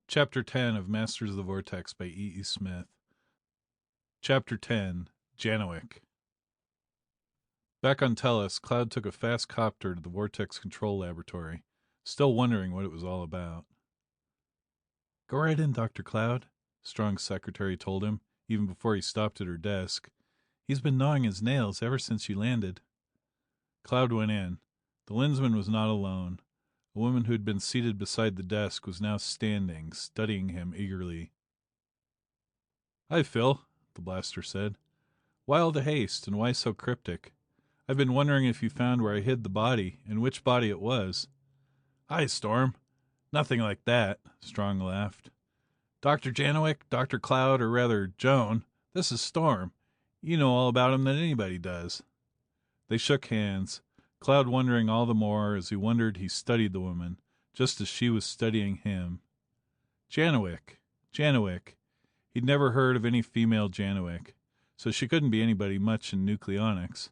Chapter 10 of Masters of the Vortex by E. E. Smith. Chapter 10 Janowick. Back on Tellus, Cloud took a fast copter to the Vortex Control Laboratory, still wondering what it was all about. "Go right in, Dr. Cloud," Strong's secretary told him, even before he stopped at her desk. "He's been gnawing his nails ever since you landed." Cloud went in. The Lensman was not alone. A woman who had been seated beside the desk was now standing, studying him eagerly. "Hi, Phil," the blaster said. "Why all the haste, and why so cryptic? I've been wondering if you found where I hid the body, and which body it was." "Hi, Storm. Nothing like that," Strong laughed. "Dr. Janowick, Dr. Cloud, or rather, Joan, this is Storm. You know all about him than anybody does." They shook hands. Cloud wondering all the more as he wondered he studied the woman, just as she was studying him. Janowick. He'd never heard of any female Janowick, so she couldn't be anybody much in nucleonics.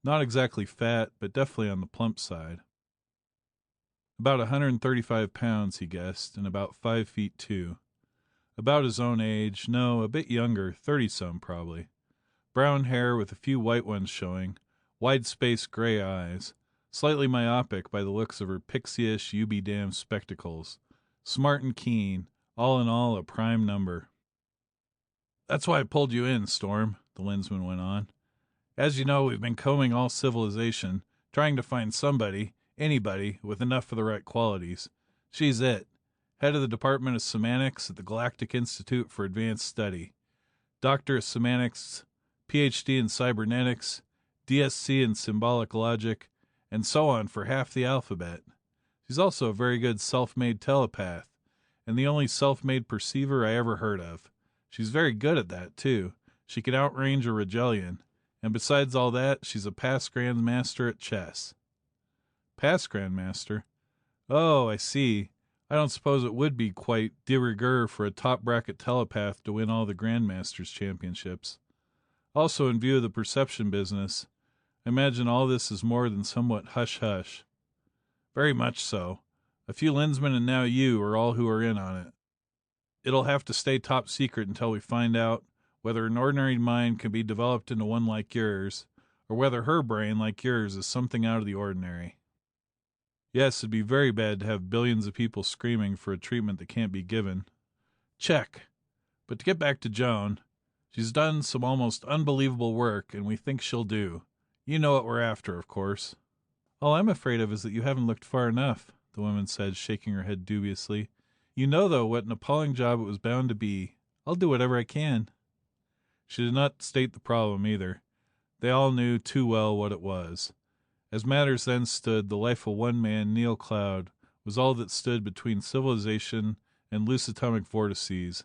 Not exactly fat, but definitely on the plump side. About 135 pounds, he guessed, and about 5 feet 2. About his own age, no, a bit younger, 30-some probably. Brown hair with a few white ones showing, wide-spaced gray eyes, slightly myopic by the looks of her pixie-ish UB-damn spectacles, smart and keen, all in all a prime number. "That's why I pulled you in, Storm," the Lensman went on. "As you know, we've been combing all civilization, trying to find somebody, anybody, with enough of the right qualities. She's it. Head of the Department of Semantics at the Galactic Institute for Advanced Study. Doctor of Semantics, PhD in Cybernetics, DSc in Symbolic Logic, and so on for half the alphabet. She's also a very good self-made telepath, and the only self-made perceiver I ever heard of. She's very good at that, too. She can outrange a Regellian, and besides all that, she's a past Grandmaster at chess." "Past Grandmaster? Oh, I see. I don't suppose it would be quite de rigueur for a top-bracket telepath to win all the Grandmasters championships. Also, in view of the perception business, I imagine all this is more than somewhat hush-hush." "Very much so. A few Lensmen and now you are all who are in on it. It'll have to stay top secret until we find out whether an ordinary mind can be developed into one like yours, or whether her brain, like yours, is something out of the ordinary. Yes, it'd be very bad to have billions of people screaming for a treatment that can't be given. Check. But to get back to Joan, she's done some almost unbelievable work, and we think she'll do. You know what we're after, of course." "All I'm afraid of is that you haven't looked far enough," the woman said, shaking her head dubiously. "You know, though, what an appalling job it was bound to be. I'll do whatever I can." She did not state the problem, either. They all knew too well what it was. As matters then stood, the life of one man, Neal Cloud, was all that stood between civilization and loose atomic vortices,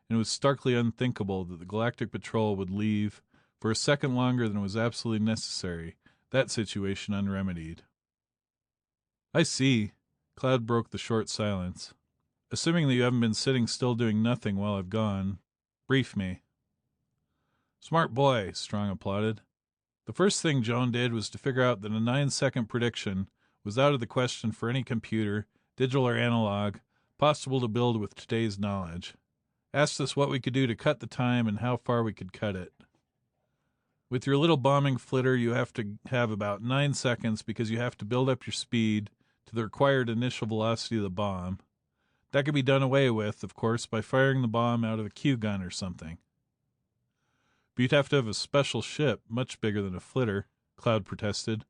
and it was starkly unthinkable that the Galactic Patrol would leave, for a second longer than was absolutely necessary, that situation unremedied. "I see." Cloud broke the short silence. "Assuming that you haven't been sitting still doing nothing while I've gone, brief me." "Smart boy," Strong applauded. "The first thing Joan did was to figure out that a 9-second prediction was out of the question for any computer, digital or analog, possible to build with today's knowledge. Asked us what we could do to cut the time and how far we could cut it. With your little bombing flitter, you have to have about 9 seconds because you have to build up your speed to the required initial velocity of the bomb. That could be done away with, of course, by firing the bomb out of a Q gun or something." "But you'd have to have a special ship, much bigger than a flitter," Cloud protested,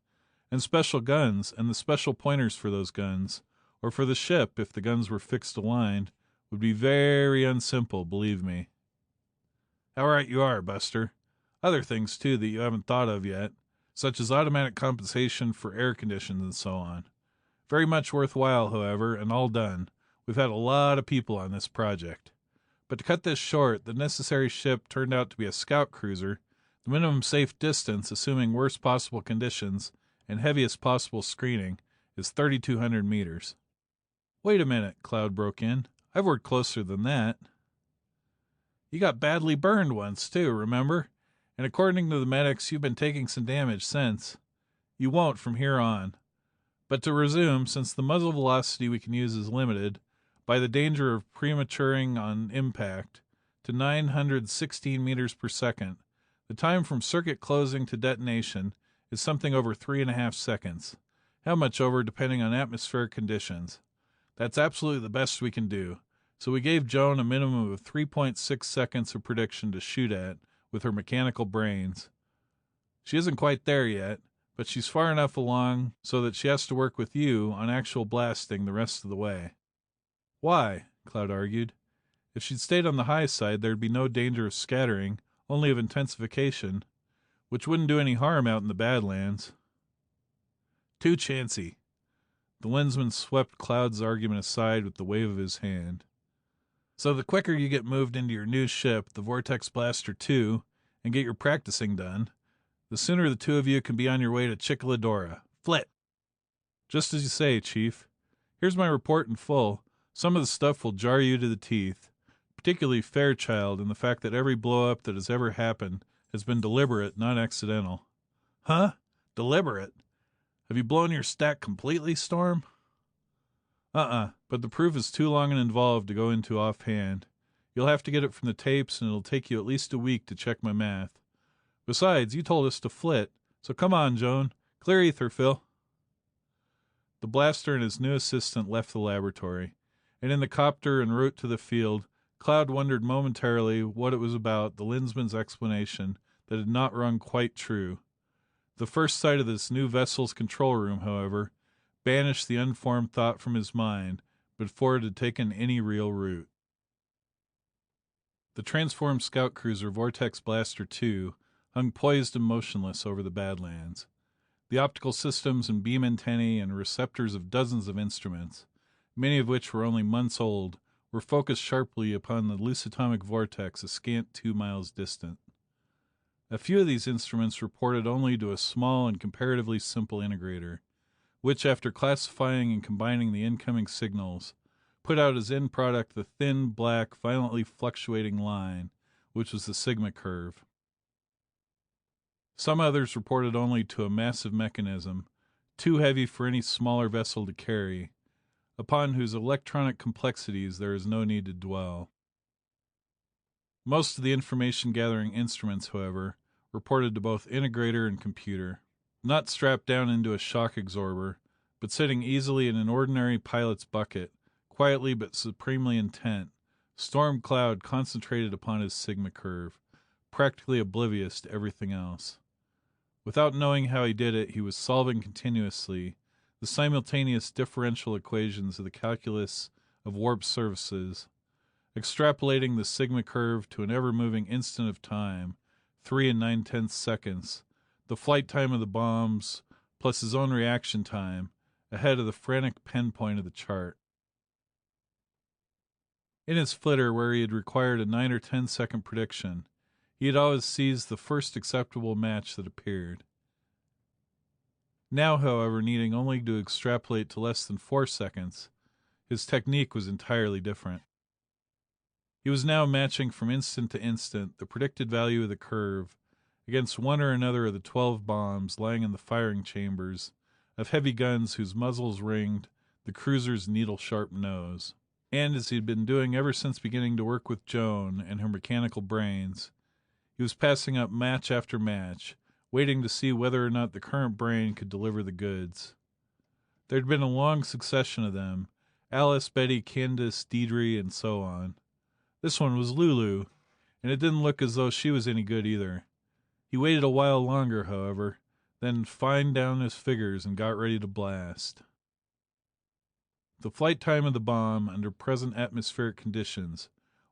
"and special guns, and the special pointers for those guns, or for the ship, if the guns were fixed aligned, would be very unsimple, believe me." "How right you are, Buster. Other things, too, that you haven't thought of yet, such as automatic compensation for air conditions and so on. Very much worthwhile, however, and all done. We've had a lot of people on this project. But to cut this short, the necessary ship turned out to be a scout cruiser. The minimum safe distance, assuming worst possible conditions and heaviest possible screening, is 3,200 meters. "Wait a minute," Cloud broke in. "I've worked closer than that." "You got badly burned once, too, remember? And according to the medics, you've been taking some damage since. You won't from here on. But to resume, since the muzzle velocity we can use is limited, by the danger of prematuring on impact, to 916 meters per second. The time from circuit closing to detonation is something over 3.5 seconds. How much over, depending on atmospheric conditions. That's absolutely the best we can do. So we gave Joan a minimum of 3.6 seconds of prediction to shoot at with her mechanical brains. She isn't quite there yet, but she's far enough along so that she has to work with you on actual blasting the rest of the way. Why? Cloud argued. If she'd stayed on the high side, there'd be no danger of scattering, only of intensification, which wouldn't do any harm out in the Badlands. Too chancy. The Lensman swept Cloud's argument aside with the wave of his hand. So the quicker you get moved into your new ship, the Vortex Blaster 2, and get your practicing done, the sooner the two of you can be on your way to Chickaladora. Flit! Just as you say, Chief. Here's my report in full. Some of the stuff will jar you to the teeth, particularly Fairchild and the fact that every blow-up that has ever happened has been deliberate, not accidental. Huh? Deliberate? Have you blown your stack completely, Storm? But the proof is too long and involved to go into offhand. You'll have to get it from the tapes, and it'll take you at least a week to check my math. Besides, you told us to flit, so come on, Joan. Clear ether, Phil. The blaster and his new assistant left the laboratory, and in the copter en route to the field, Cloud wondered momentarily what it was about the Lensman's explanation that had not rung quite true. The first sight of this new vessel's control room, however, banished the unformed thought from his mind before it had taken any real root. The transformed scout cruiser Vortex Blaster 2 hung poised and motionless over the Badlands. The optical systems and beam antennae and receptors of dozens of instruments, many of which were only months old, were focused sharply upon the loose atomic vortex a scant 2 miles distant. A few of these instruments reported only to a small and comparatively simple integrator, which, after classifying and combining the incoming signals, put out as end product the thin, black, violently fluctuating line, which was the sigma curve. Some others reported only to a massive mechanism, too heavy for any smaller vessel to carry, upon whose electronic complexities there is no need to dwell. Most of the information-gathering instruments, however, reported to both integrator and computer, not strapped down into a shock absorber, but sitting easily in an ordinary pilot's bucket, quietly but supremely intent. Storm Cloud concentrated upon his sigma curve, practically oblivious to everything else. Without knowing how he did it, he was solving continuously the simultaneous differential equations of the calculus of warp surfaces, extrapolating the sigma curve to an ever-moving instant of time, 3 9/10 seconds, the flight time of the bombs, plus his own reaction time, ahead of the frantic pen point of the chart. In his flitter, where he had required a 9 or 10 second prediction, he had always seized the first acceptable match that appeared. Now, however, needing only to extrapolate to less than 4 seconds, his technique was entirely different. He was now matching from instant to instant the predicted value of the curve against one or another of the 12 bombs lying in the firing chambers of heavy guns whose muzzles ringed the cruiser's needle-sharp nose. And as he had been doing ever since beginning to work with Joan and her mechanical brains, he was passing up match after match, waiting to see whether or not the current brain could deliver the goods. There had been a long succession of them, Alice, Betty, Candace, Deidre, and so on. This one was Lulu, and it didn't look as though she was any good either. He waited a while longer, however, then fined down his figures and got ready to blast. The flight time of the bomb under present atmospheric conditions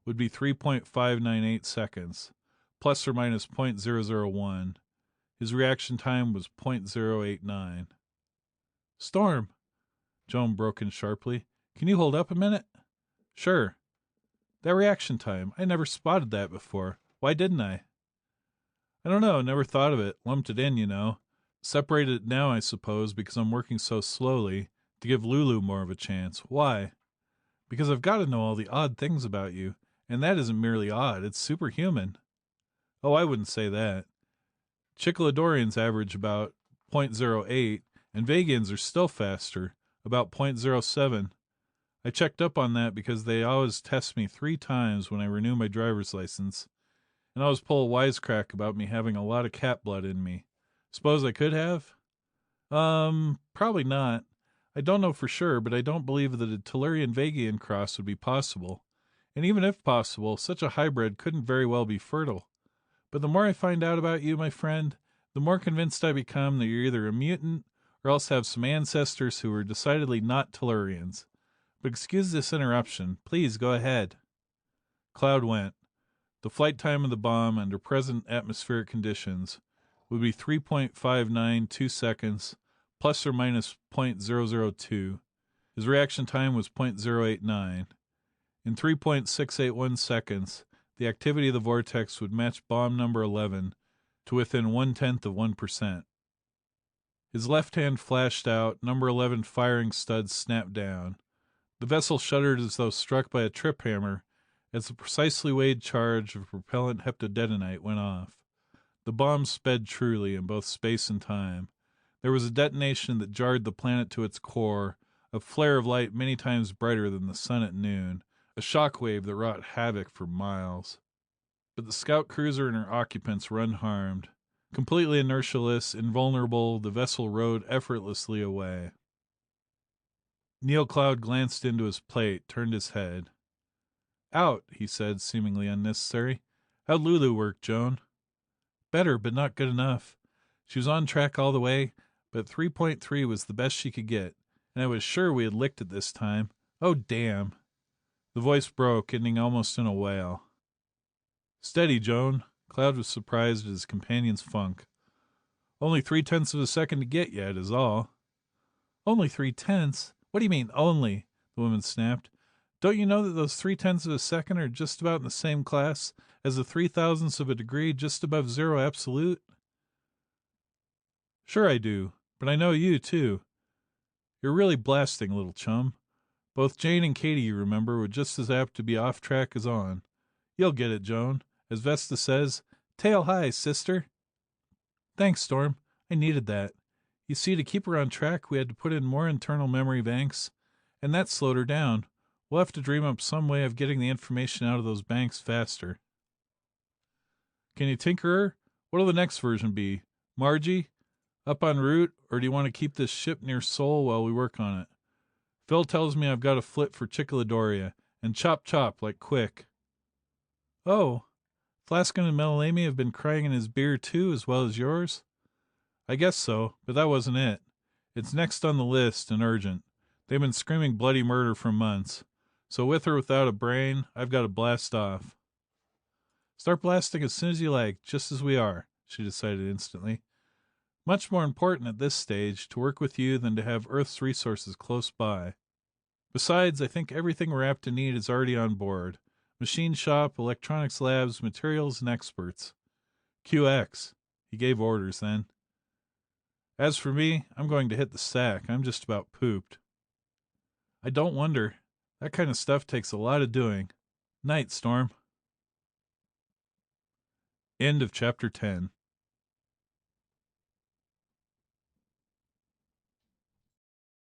would be 3.598 seconds, plus or minus .001. His reaction time was .089. Storm, Joan broke in sharply. Can you hold up a minute? Sure. That reaction time, I never spotted that before. Why didn't I? I don't know, never thought of it. Lumped it in, you know. Separated it now, I suppose, because I'm working so slowly, to give Lulu more of a chance. Why? Because I've got to know all the odd things about you, and that isn't merely odd, it's superhuman. Oh, I wouldn't say that. Chickaladorians average about .08, and Vegians are still faster, about .07. I checked up on that because they always test me 3 times when I renew my driver's license, and always pull a wisecrack about me having a lot of cat blood in me. Suppose I could have? Probably not. I don't know for sure, but I don't believe that a Tellurian-Vagian cross would be possible. And even if possible, such a hybrid couldn't very well be fertile. But the more I find out about you, my friend, the more convinced I become that you're either a mutant or else have some ancestors who were decidedly not Tellurians. But excuse this interruption. Please go ahead. Cloud went. The flight time of the bomb under present atmospheric conditions would be 3.592 seconds, plus or minus .002. His reaction time was .089. In 3.681 seconds, the activity of the vortex would match bomb number 11 to within 0.1%. His left hand flashed out, number 11 firing studs snapped down. The vessel shuddered as though struck by a trip hammer as the precisely weighed charge of propellant heptadetonite went off. The bomb sped truly in both space and time. There was a detonation that jarred the planet to its core, a flare of light many times brighter than the sun at noon, a shock wave that wrought havoc for miles. But the scout cruiser and her occupants were unharmed. Completely inertialess, invulnerable, the vessel rode effortlessly away. Neal Cloud glanced into his plate, turned his head. "Out," he said, seemingly unnecessary. "How'd Lulu work, Joan?" "Better, but not good enough. She was on track all the way, but 3.3 was the best she could get, and I was sure we had licked it this time. Oh, damn." The voice broke, ending almost in a wail. "Steady, Joan." Cloud was surprised at his companion's funk. "Only 0.3 of a second to get yet, is all." "Only 0.3? What do you mean, only?" the woman snapped. "Don't you know that those 0.3 of a second are just about in the same class as the 0.003 of a degree just above zero absolute?" "Sure I do, but I know you, too. You're really blasting, little chum. Both Jane and Katie, you remember, were just as apt to be off track as on. You'll get it, Joan. As Vesta says, tail high, sister." "Thanks, Storm. I needed that. You see, to keep her on track, we had to put in more internal memory banks, and that slowed her down. We'll have to dream up some way of getting the information out of those banks faster." "Can you tinker her? What'll the next version be? Margie? Up en route, or do you want to keep this ship near Sol while we work on it? Phil tells me I've got a flit for Chicoladoria, and chop chop, like quick." "Oh, Flaskin and Melalamy have been crying in his beer too, as well as yours?" "I guess so, but that wasn't it. It's next on the list, and urgent. They've been screaming bloody murder for months. So with or without a brain, I've got to blast off." "Start blasting as soon as you like, just as we are," she decided instantly. "Much more important at this stage to work with you than to have Earth's resources close by. Besides, I think everything we're apt to need is already on board. Machine shop, electronics labs, materials, and experts. QX." He gave orders then. "As for me, I'm going to hit the sack. I'm just about pooped." "I don't wonder. That kind of stuff takes a lot of doing. Night, Storm." End of chapter 10.